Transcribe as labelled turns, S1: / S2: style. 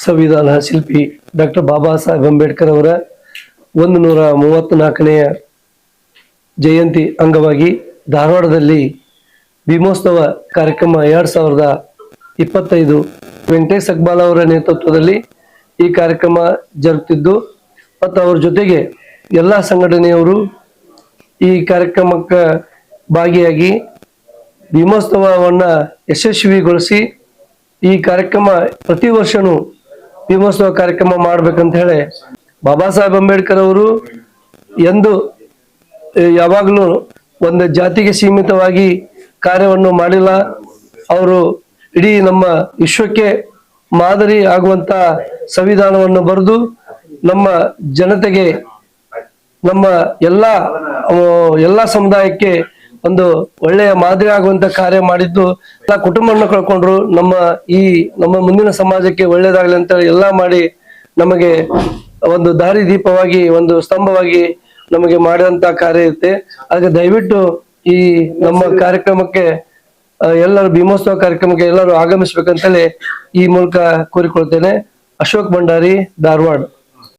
S1: ಸಂವಿಧಾನ ಶಿಲ್ಪಿ ಡಾಕ್ಟರ್ ಬಾಬಾ ಸಾಹೇಬ್ ಅಂಬೇಡ್ಕರ್ ಅವರ 134ನೇ ಜಯಂತಿ ಅಂಗವಾಗಿ ಧಾರವಾಡದಲ್ಲಿ ಭೀಮೋತ್ಸವ ಕಾರ್ಯಕ್ರಮ 2025 ವೆಂಕಟೇಶ್ ಅಕ್ಬಾಲ್ ಅವರ ನೇತೃತ್ವದಲ್ಲಿ ಈ ಕಾರ್ಯಕ್ರಮ ಜರುಗುತ್ತಿದ್ದು ಮತ್ತು ಅವರ ಜೊತೆಗೆ ಎಲ್ಲ ಸಂಘಟನೆಯವರು ಈ ಕಾರ್ಯಕ್ರಮಕ್ಕೆ ಭಾಗಿಯಾಗಿ ಭೀಮೋತ್ಸವವನ್ನ ಯಶಸ್ವಿಗೊಳಿಸಿ ಈ ಕಾರ್ಯಕ್ರಮ ಪ್ರತಿ ವರ್ಷನೂ ಭೀಮೋತ್ಸವ ಕಾರ್ಯಕ್ರಮ ಮಾಡ್ಬೇಕಂತ ಹೇಳಿ ಬಾಬಾ ಸಾಹೇಬ್ ಅಂಬೇಡ್ಕರ್ ಅವರು ಎಂದು ಯಾವಾಗಲೂ ಒಂದು ಜಾತಿಗೆ ಸೀಮಿತವಾಗಿ ಕಾರ್ಯವನ್ನು ಮಾಡಿಲ್ಲ. ಅವರು ಇಡೀ ನಮ್ಮ ವಿಶ್ವಕ್ಕೆ ಮಾದರಿ ಆಗುವಂತ ಸಂವಿಧಾನವನ್ನು ಬರೆದು ನಮ್ಮ ಜನತೆಗೆ ನಮ್ಮ ಎಲ್ಲ ಸಮುದಾಯಕ್ಕೆ ಒಂದು ಒಳ್ಳೆಯ ಮಾದರಿ ಆಗುವಂತ ಕಾರ್ಯ ಮಾಡಿದ್ದು ಎಲ್ಲ ಕುಟುಂಬವನ್ನು ಕಳ್ಕೊಂಡ್ರು. ನಮ್ಮ ಮುಂದಿನ ಸಮಾಜಕ್ಕೆ ಒಳ್ಳೇದಾಗಲಿ ಅಂತ ಎಲ್ಲ ಮಾಡಿ ನಮಗೆ ಒಂದು ದಾರಿ ದೀಪವಾಗಿ ಒಂದು ಸ್ತಂಭವಾಗಿ ನಮಗೆ ಮಾಡಿದಂತ ಕಾರ್ಯ ಇರುತ್ತೆ. ಹಾಗೆ ದಯವಿಟ್ಟು ಈ ನಮ್ಮ ಕಾರ್ಯಕ್ರಮಕ್ಕೆ ಎಲ್ಲರೂ ಭೀಮೋತ್ಸವ ಕಾರ್ಯಕ್ರಮಕ್ಕೆ ಎಲ್ಲರೂ ಆಗಮಿಸ್ಬೇಕಂತೇಳಿ ಈ ಮೂಲಕ ಕೋರಿಕೊಳ್ತೇನೆ. ಅಶೋಕ್ ಭಂಡಾರಿ, ಧಾರವಾಡ.